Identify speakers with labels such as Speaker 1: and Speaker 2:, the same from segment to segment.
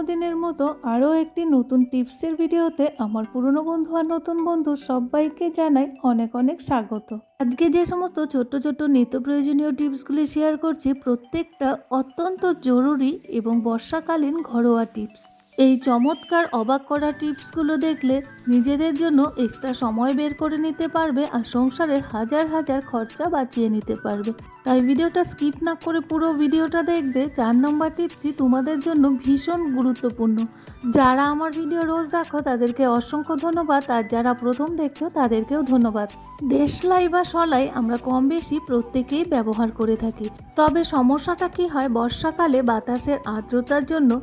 Speaker 1: দিনের মতো আরও একটি নতুন টিপসের ভিডিওতে আমার পুরনো বন্ধু আর নতুন বন্ধু সবাইকে জানাই অনেক অনেক স্বাগত। আজকে যে সমস্ত ছোট্ট ছোট্ট নিত্য প্রয়োজনীয় টিপসগুলি শেয়ার করছি প্রত্যেকটা অত্যন্ত জরুরি এবং বর্ষাকালীন ঘরোয়া টিপস। এই চমৎকার অবাক করা টিপসগুলো দেখলে নিজেদের জন্য এক্সট্রা সময় বের করে নিতে পারবে আর সংসারের হাজার হাজার খরচা বাঁচিয়ে নিতে পারবে। তাই ভিডিওটা স্কিপ না করে পুরো ভিডিওটা দেখবে। 4 নম্বর টিপসটি তোমাদের জন্য ভীষণ গুরুত্বপূর্ণ। যারা আমার ভিডিও রোজ দেখো তাদেরকে অসংখ্য ধন্যবাদ, আর যারা প্রথম দেখছো তাদেরকেও ধন্যবাদ। দেশলাই বা শলাই আমরা কম বেশি প্রত্যেকেই ব্যবহার করে থাকি, তবে সমস্যাটা কি হয়, বর্ষাকালে বাতাসের আর্দ্রতার জন্য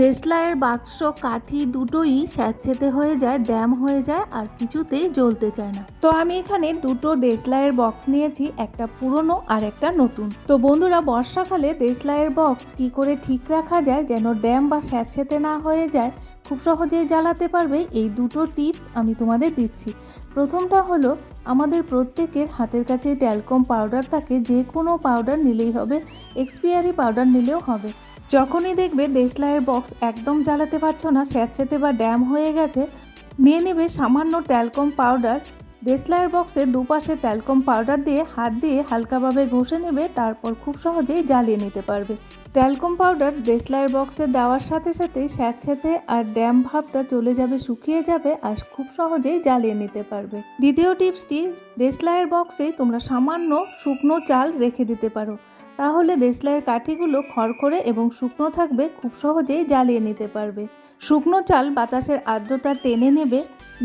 Speaker 1: দেশলাইয়ের বাক্স কাঠি দুটোই স্যাঁতসেঁতে হয়ে যায়, ড্যাম হয়ে যায় আর কিছুতেই জ্বলতে চায় না। তো আমি এখানে দুটো দেশলাইয়ের বক্স নিয়েছি, একটা পুরনো আর একটা নতুন। তো বন্ধুরা, বর্ষাকালে দেশলাইয়ের বক্স কি করে ঠিক রাখা যায় যেন ড্যাম বা স্যাঁতসেঁতে না হয়ে যায়, খুব সহজেই জ্বালাতে পারবে, এই দুটো টিপস আমি তোমাদের দিচ্ছি। প্রথমটা হলো, আমাদের প্রত্যেকের হাতের কাছে ট্যালকম পাউডার থাকে, যে কোনো পাউডার নিলেই হবে, এক্সপিয়ারি পাউডার নিলেও হবে। যখনই দেখবে দেশলাইয়ের বক্স একদম জ্বালাতে পারছো না, স্যাঁতসেঁতে বা ড্যাম হয়ে গেছে, নিয়ে নেবে সামান্য ট্যালকম পাউডার। দেশলাইয়ের বক্সের দুপাশে ট্যালকম পাউডার দিয়ে হাত দিয়ে হালকাভাবে ঘষে নেবে, তারপর খুব সহজেই জ্বালিয়ে নিতে পারবে। ট্যালকম পাউডার দেশলাইয়ের বক্সে দেওয়ার সাথে সাথেই স্যাঁতসেঁতে আর ড্যাম ভাবটা চলে যাবে, শুকিয়ে যাবে আর খুব সহজেই জ্বালিয়ে নিতে পারবে। দ্বিতীয় টিপসটি, দেশলাইয়ের বক্সে তোমরা সামান্য শুকনো চাল রেখে দিতে পারো, তাহলে দেশলাইয়ের কাঠিগুলো খড়খড়ে এবং শুকনো থাকবে, খুব সহজেই জ্বালিয়ে নিতে পারবে। শুকনো চাল বাতাসের আর্দ্রতা টেনে নেবে,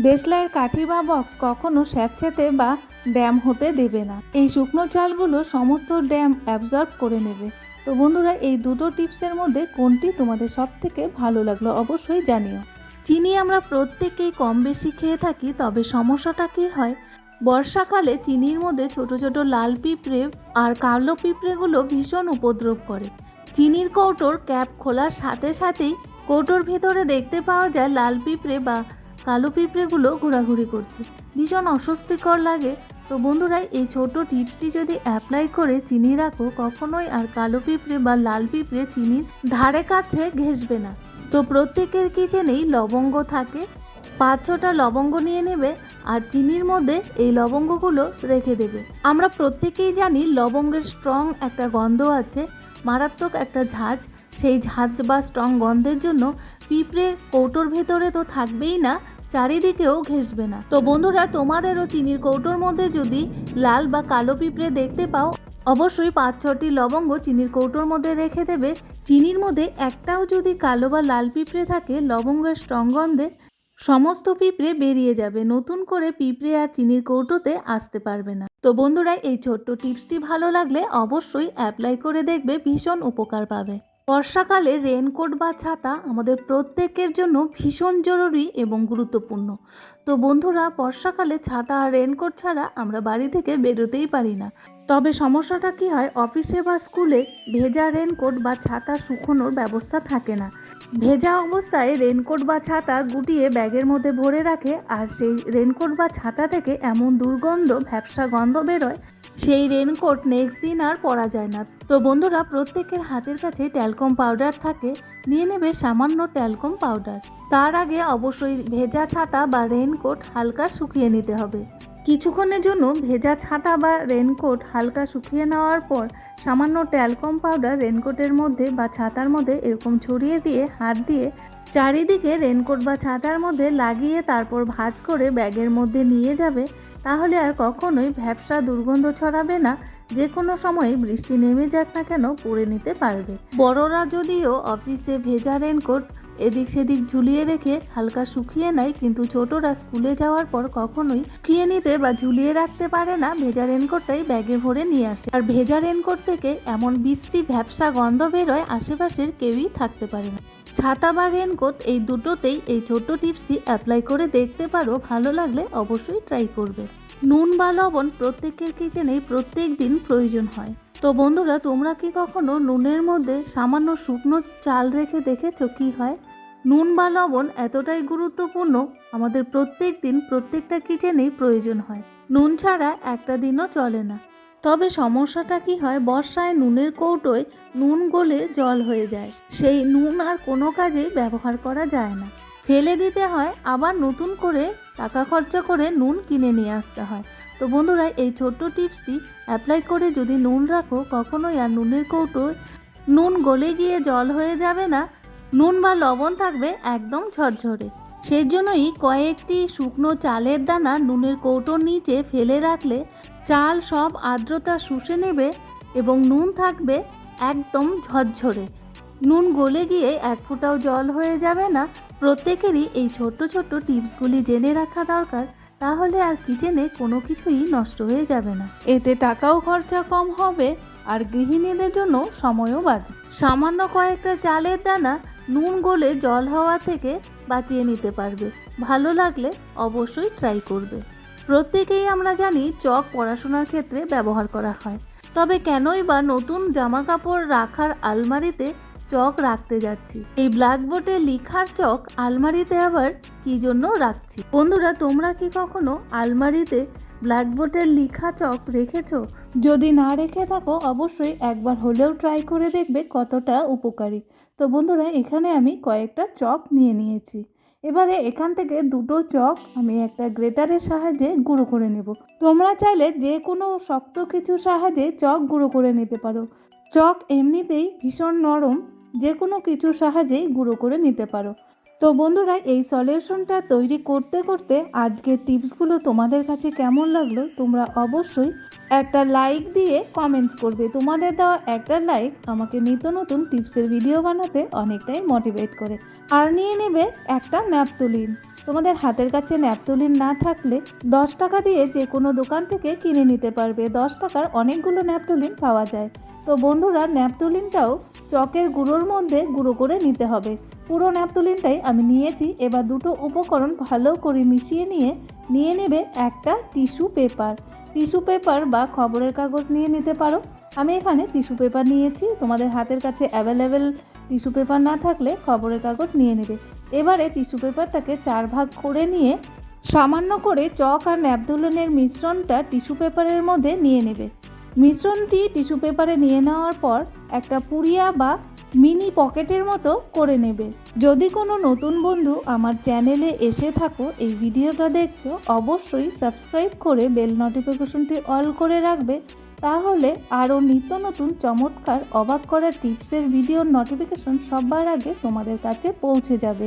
Speaker 1: দেশলাইয়ের কাঠি বা বক্স কখনো স্যাঁতসেঁতে বা ড্যাম হতে দেবে না। এই শুকনো চালগুলো সমস্ত ড্যাম অ্যাবজর্ব করে নেবে। তো বন্ধুরা, এই দুটো টিপসের মধ্যে কোনটি তোমাদের সব থেকে ভালো লাগলো অবশ্যই জানিও। চিনি আমরা প্রত্যেকেই কম বেশি খেয়ে থাকি, তবে সমস্যাটা কী হয়, বর্ষাকালে চিনির মধ্যে ছোট ছোট লাল পিঁপড়ে আর কালো পিঁপড়েগুলো ভীষণ উপদ্রব করে। চিনির কৌটোর ক্যাপ খোলার সাথে সাথেই কৌটোর ভেতরে দেখতে পাওয়া যায় লাল পিঁপড়ে বা কালো পিঁপড়েগুলো ঘোরাঘুরি করছে, ভীষণ অস্বস্তিকর লাগে। তো বন্ধুরা, এই ছোট টিপসটি যদি অ্যাপ্লাই করে চিনি রাখো, কখনোই আর কালো পিঁপড়ে বা লাল পিঁপড়ে চিনির ধারে কাছে ঘেঁষবে না। তো প্রত্যেকের কিচেনেই লবঙ্গ থাকে, 5-6টা লবঙ্গ নিয়ে নেবে আর চিনির মধ্যে এই লবঙ্গগুলো রেখে দেবে। আমরা প্রত্যেকেই জানি লবঙ্গের স্ট্রং একটা গন্ধ আছে, মারাত্মক একটা ঝাঁজ। সেই ঝাঁজ বা স্ট্রং গন্ধের জন্য পিঁপড়ে কৌটোর ভেতরে তো থাকবেই না, চারিদিকেও ঘেঁষবে না। তো বন্ধুরা, তোমাদেরও চিনির কৌটোর মধ্যে যদি লাল বা কালো পিঁপড়ে দেখতে পাও, অবশ্যই 5-6টি লবঙ্গ চিনির কৌটোর মধ্যে রেখে দেবে। চিনির মধ্যে একটাও যদি কালো বা লাল পিঁপড়ে থাকে, লবঙ্গের স্ট্রং গন্ধে সমস্ত পিঁপড়ে বেরিয়ে যাবে, নতুন করে পিঁপড়ে আর চিনির কৌটোতে আসতে পারবে না। তো বন্ধুরা, এই ছোট্ট টিপসটি ভালো লাগলে অবশ্যই অ্যাপ্লাই করে দেখবে, ভীষণ উপকার পাবে। বর্ষাকালে রেনকোট বা ছাতা আমাদের প্রত্যেকের জন্য ভীষণ জরুরি এবং গুরুত্বপূর্ণ। তো বন্ধুরা, বর্ষাকালে ছাতা আর রেনকোট ছাড়া আমরা বাড়ি থেকে বেরোতেই পারি না। তবে সমস্যাটা কি হয়, অফিসে বা স্কুলে ভেজা রেনকোট বা ছাতা শুকোনোর ব্যবস্থা থাকে না। ভেজা অবস্থায় রেনকোট বা ছাতা গুটিয়ে ব্যাগের মধ্যে ভরে রাখে, আর সেই রেনকোট বা ছাতা থেকে এমন দুর্গন্ধ, ভ্যাপসা গন্ধ বেরোয়, সেই রেনকোট নেক্সট দিন আর পরা যায় না। তো বন্ধুরা, প্রত্যেকের হাতের কাছে ট্যালকম পাউডার থাকে, নিয়ে নেবে সামান্য ট্যালকম পাউডার। তার আগে অবশ্যই ভেজা ছাতা বা রেনকোট হালকা শুকিয়ে নিতে হবে। কিছুক্ষণের জন্য ভেজা ছাতা বা রেনকোট হালকা শুকিয়ে নেওয়ার পর সামান্য ট্যালকম পাউডার রেনকোটের মধ্যে বা ছাতার মধ্যে এরকম ছড়িয়ে দিয়ে হাত দিয়ে চারিদিকে রেনকোট বা ছাতার মধ্যে লাগিয়ে তারপর ভাঁজ করে ব্যাগের মধ্যে নিয়ে যাবে, তাহলে আর কখনোই ভ্যাপসা দুর্গন্ধ ছড়াবে না। যে কোনো সময় বৃষ্টি নেমে যাক না কেন পরে নিতে পারবে। বড়রা যদিও অফিসে ভেজা রেনকোট এদিক সেদিক ঝুলিয়ে রেখে হালকা শুকিয়ে নেয়, কিন্তু ছোটরা স্কুলে যাওয়ার পর কখনোই শুকিয়ে নিতে বা ঝুলিয়ে রাখতে পারে না, ভেজা রেনকোটটাই ব্যাগে ভরে নিয়ে আসে। আর ভেজা রেনকোট থেকে এমন বিশ্রী ভ্যাপসা গন্ধ বেরোয়, আশেপাশের কেউই থাকতে পারে না। ছাতা বা রেনকোট এই দুটোতেই এই ছোট্ট টিপসটি অ্যাপ্লাই করে দেখতে পারো, ভালো লাগলে অবশ্যই ট্রাই করবে। নুন বা লবণ প্রত্যেকের কিচেনেই প্রত্যেক দিন প্রয়োজন হয়। তো বন্ধুরা, তোমরা কি কখনো নুনের মধ্যে সামান্য শুকনো চাল রেখে দেখেছো কি হয়? নুন বা লবণ এতটাই গুরুত্বপূর্ণ, আমাদের প্রত্যেক দিন প্রত্যেকটা কিচেনেই প্রয়োজন হয়। নুন ছাড়া একটা দিনও চলে না। তবে সমস্যাটা কি হয়, বর্ষায় নুনের কৌটোয় নুন গলে জল হয়ে যায়। সেই নুন আর কোনো কাজেই ব্যবহার করা যায় না, ফেলে দিতে হয়, আবার নতুন করে টাকা খরচা করে নুন কিনে নিয়ে আসতে হয়। তো বন্ধুরা, এই ছোট্ট টিপসটি অ্যাপ্লাই করে যদি নুন রাখো, কখনোই আর নুনের কৌটোয় নুন গলে গিয়ে জল হয়ে যাবে না, নুন বা লবণ থাকবে একদম ঝরঝরে। সেই জন্যই কয়েকটি শুকনো চালের দানা নুনের কৌটোর নিচে ফেলে রাখলে চাল সব আর্দ্রতা শুষে নেবে এবং নুন থাকবে একদম ঝরঝরে, নুন গলে গিয়ে এক ফোঁটাও জল হয়ে যাবে না। প্রত্যেকেরই এই ছোট্ট ছোট্ট টিপসগুলি জেনে রাখা দরকার, তাহলে আর কিচেনে কোনো কিছুই নষ্ট হয়ে যাবে না। এতে টাকাও খরচা কম হবে আর গৃহিণীদের জন্য সময়ও বাঁচবে। সামান্য কয়েকটা চালের দানা নুন গলে জল হওয়া থেকে বাঁচিয়ে নিতে পারবে। ভালো লাগলে অবশ্যই ট্রাই করবে। প্রত্যেকেই আমরা জানি চক পড়াশোনার ক্ষেত্রে ব্যবহার করা হয়, তবে কেনই বা নতুন জামা কাপড় রাখার আলমারিতে চক রাখতে যাচ্ছি? এই ব্ল্যাকবোর্ডে লেখার চক আলমারিতে আবার কি জন্য রাখছি? বন্ধুরা, তোমরা কি কখনো আলমারিতে ব্ল্যাকবোর্ডের লেখা চক রেখেছো? যদি না রেখে থাকো, অবশ্যই একবার হলেও ট্রাই করে দেখবে কতটা উপকারী। তো বন্ধুরা, এখানে আমি কয়েকটা চক নিয়ে নিয়েছি। এবারে এখান থেকে দুটো চক আমি একটা গ্রেটারের সাহায্যে গুঁড়ো করে নেব। তোমরা চাইলে যে কোনো শক্ত কিছুর সাহায্যে চক গুঁড়ো করে নিতে পারো। চক এমনিতেই ভীষণ নরম, যে কোনো কিছুর সাহায্যেই গুঁড়ো করে নিতে পারো। তো বন্ধুরা, এই সলিউশনটা তৈরি করতে করতে আজকের টিপসগুলো তোমাদের কাছে কেমন লাগলো তোমরা অবশ্যই একটা লাইক দিয়ে কমেন্টস করবে। তোমাদের দেওয়া একটা লাইক আমাকে নিত্য নতুন টিপসের ভিডিও বানাতে অনেকটাই মোটিভেট করে। আর নিয়ে নেবে একটা ন্যাপথলিন। তোমাদের হাতের কাছে ন্যাপথলিন না থাকলে 10 টাকা দিয়ে যে কোনো দোকান থেকে কিনে নিতে পারবে। 10 টাকার অনেকগুলো ন্যাপথলিন পাওয়া যায়। তো বন্ধুরা, ন্যাপথলিনটাও চকের গুঁড়োর মধ্যে গুঁড়ো করে নিতে হবে। পুরো ন্যাপথলিনটাই আমি নিয়েছি। এবার দুটো উপকরণ ভালো করে মিশিয়ে নিয়ে নেবে একটা টিস্যু পেপার বা খবরের কাগজ নিয়ে নিতে পারো। আমি এখানে টিস্যু পেপার নিয়েছি। তোমাদের হাতের কাছে অ্যাভেলেবেল টিস্যু পেপার না থাকলে খবরের কাগজ নিয়ে নেবে। এবারে টিস্যু পেপারটাকে 4 ভাগ করে নিয়ে সামান্য করে চক আর ন্যাপথলিনের মিশ্রণটা টিস্যু পেপারের মধ্যে নিয়ে নেবে। মিশ্রণটি টিস্যু পেপারে নিয়ে নেওয়ার পর একটা পুড়িয়া বা মিনি পকেটের মতো করে নেবে। যদি কোনো নতুন বন্ধু আমার চ্যানেলে এসে থাকো, এই ভিডিওটা দেখছো, অবশ্যই সাবস্ক্রাইব করে বেল নোটিফিকেশনটি অল করে রাখবে। তাহলে আরও নিত্য নতুন চমৎকার অবাক করা টিপসের ভিডিওর নোটিফিকেশন সবার আগে তোমাদের কাছে পৌঁছে যাবে।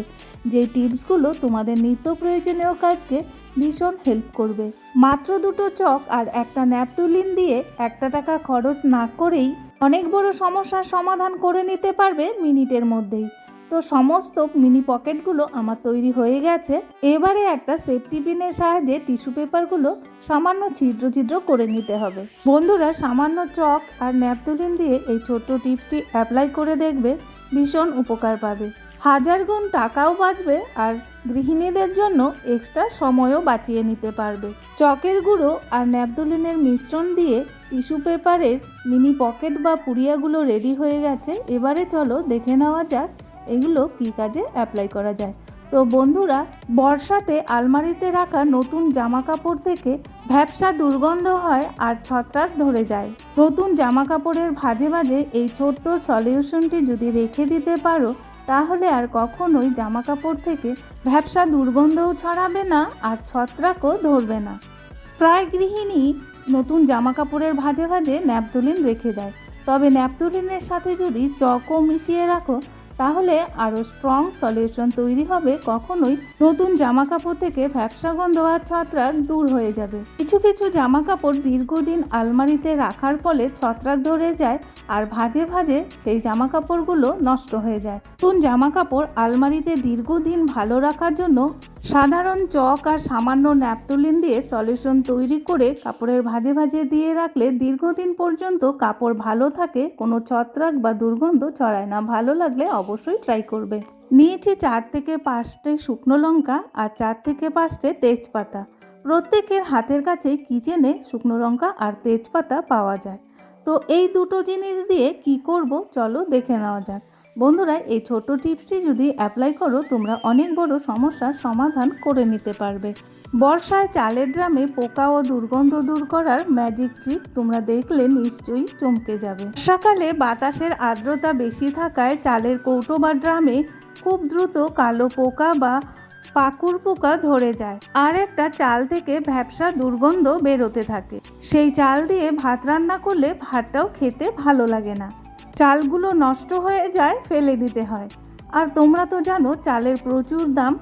Speaker 1: যে টিপসগুলো তোমাদের নিত্য প্রয়োজনীয় কাজকে ভীষণ হেল্প করবে। মাত্র দুটো চক আর একটা ন্যাপথলিন দিয়ে 1 টাকা খরচ না করেই অনেক বড় সমস্যার সমাধান করে নিতে পারবে মিনিটের মধ্যেই। তো সমস্ত মিনি পকেটগুলো আমার তৈরি হয়ে গেছে। এবারে একটা সেফটি পিনের সাহায্যে টিস্যু পেপারগুলো সামান্য ছিদ্র করে নিতে হবে। বন্ধুরা, সামান্য চক আর ন্যাপথলিন দিয়ে এই ছোট্ট টিপসটি অ্যাপ্লাই করে দেখবে, ভীষণ উপকার পাবে। 1000 গুণ টাকাও বাঁচবে আর গৃহিণীদের জন্য এক্সট্রা সময়ও বাঁচিয়ে নিতে পারবে। চকের গুঁড়ো আর ন্যাপথলিনের মিশ্রণ দিয়ে টিস্যু পেপারের মিনি পকেট বা পুড়িয়াগুলো রেডি হয়ে গেছে। এবারে চলো দেখে নেওয়া যাক এগুলো কী কাজে অ্যাপ্লাই করা যায়। তো বন্ধুরা, বর্ষাতে আলমারিতে রাখা নতুন জামা কাপড় থেকে ভ্যাপসা দুর্গন্ধ হয় আর ছত্রাক ধরে যায়। নতুন জামা কাপড়ের ভাঁজে ভাঁজে এই ছোট্ট সলিউশনটি যদি রেখে দিতে পারো, তাহলে আর কখনোই জামা কাপড় থেকে ভ্যাপসা দুর্গন্ধও ছড়াবে না আর ছত্রাকও ধরবে না। প্রায় গৃহিণী নতুন জামা কাপড়ের ভাঁজে ভাঁজে ন্যাপথলিন রেখে দেয়, তবে ন্যাপথলিনের সাথে যদি চকও মিশিয়ে রাখো, তাহলে আরও স্ট্রং সলিউশন তৈরি হবে। কখনোই নতুন জামা কাপড় থেকে ভ্যাপসা গন্ধ আর ছত্রাক দূর হয়ে যাবে। কিছু কিছু জামা কাপড় দীর্ঘদিন আলমারিতে রাখার ফলে ছত্রাক ধরে যায় আর ভাঁজে ভাঁজে সেই জামা কাপড়গুলো নষ্ট হয়ে যায়। নতুন জামা কাপড় আলমারিতে দীর্ঘদিন ভালো রাখার জন্য সাধারণ চক আর সামান্য ন্যাপথলিন দিয়ে সলিউশন তৈরি করে কাপড়ের ভাঁজে ভাঁজে দিয়ে রাখলে দীর্ঘদিন পর্যন্ত কাপড় ভালো থাকে, কোনো ছত্রাক বা দুর্গন্ধ ছড়ায় না। ভালো লাগলে অবশ্যই ট্রাই করবে। নিয়েছি 4 থেকে 5টে শুকনো লঙ্কা আর 4 থেকে 5টে তেজপাতা। প্রত্যেকের হাতের কাছেই কিচেনে শুকনো লঙ্কা আর তেজপাতা পাওয়া যায়। তো এই দুটো জিনিস দিয়ে কি করব চলো দেখে নেওয়া যাক। বন্ধুরা, এই ছোট টিপসটি যদি অ্যাপ্লাই করো, তোমরা অনেক বড় সমস্যার সমাধান করে নিতে পারবে। বর্ষায় চালের ড্রামে পোকা ও দুর্গন্ধ দূর করার ম্যাজিক ট্রিক তোমরা দেখলে নিশ্চয়ই চমকে যাবে। সকালে বাতাসের আর্দ্রতা বেশি থাকায় চালের কৌটো বা ড্রামে খুব দ্রুত কালো পোকা বা পাকুর পোকা ধরে যায়, আর একটা চাল থেকে ভ্যাপসা দুর্গন্ধ বেরোতে থাকে। সেই চাল দিয়ে ভাত রান্না করলে ভাতটাও খেতে ভালো লাগে না, চালগুলো নষ্ট হয়ে যায়, ফেলে দিতে হয়। আর তোমরা তো জানো চালের প্রচুর দাম,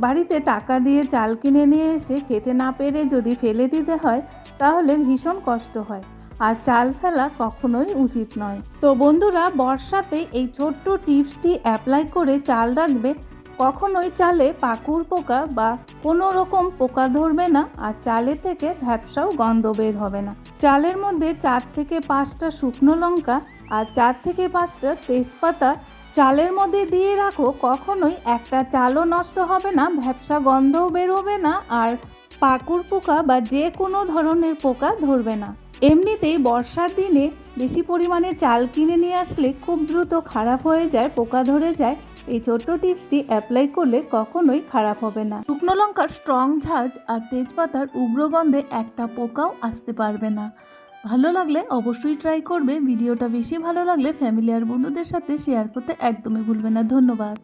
Speaker 1: বাড়িতে টাকা দিয়ে চাল কিনে নিয়ে এসে খেতে না পেরে যদি ফেলে দিতে হয় তাহলে ভীষণ কষ্ট হয়, আর চাল ফেলা কখনোই উচিত নয়। তো বন্ধুরা, বর্ষাতে এই ছোট্ট টিপসটি অ্যাপ্লাই করে চাল রাখবে, কখনোই চালে পাকুর পোকা বা কোনো রকম পোকা ধরবে না, আর চালের থেকে ভ্যাপসাও গন্ধ বের হবে না। চালের মধ্যে 4 থেকে 5টা শুকনো লঙ্কা আর 4 থেকে 5টা তেজপাতা চালের মধ্যে দিয়ে রাখো, কখনোই একটা চালও নষ্ট হবে না, ভ্যাপসা গন্ধও বেরোবে না, আর পাকুর পোকা বা যে কোনো ধরনের পোকা ধরবে না। এমনিতেই বর্ষার দিনে বেশি পরিমাণে চাল কিনে নিয়ে আসলে খুব দ্রুত খারাপ হয়ে যায়, পোকা ধরে যায়। এই ছোট্ট টিপসটি অ্যাপ্লাই করলে কখনোই খারাপ হবে না। শুকনো লঙ্কার স্ট্রং ঝাঁজ আর তেজপাতার উগ্র গন্ধে একটা পোকাও আসতে পারবে না। ভালো লাগলে অবশ্যই ট্রাই করবে। ভিডিওটা বেশি ভালো লাগলে ফ্যামিলি আর বন্ধুদের সাথে শেয়ার করতে একদমই ভুলবে না। ধন্যবাদ।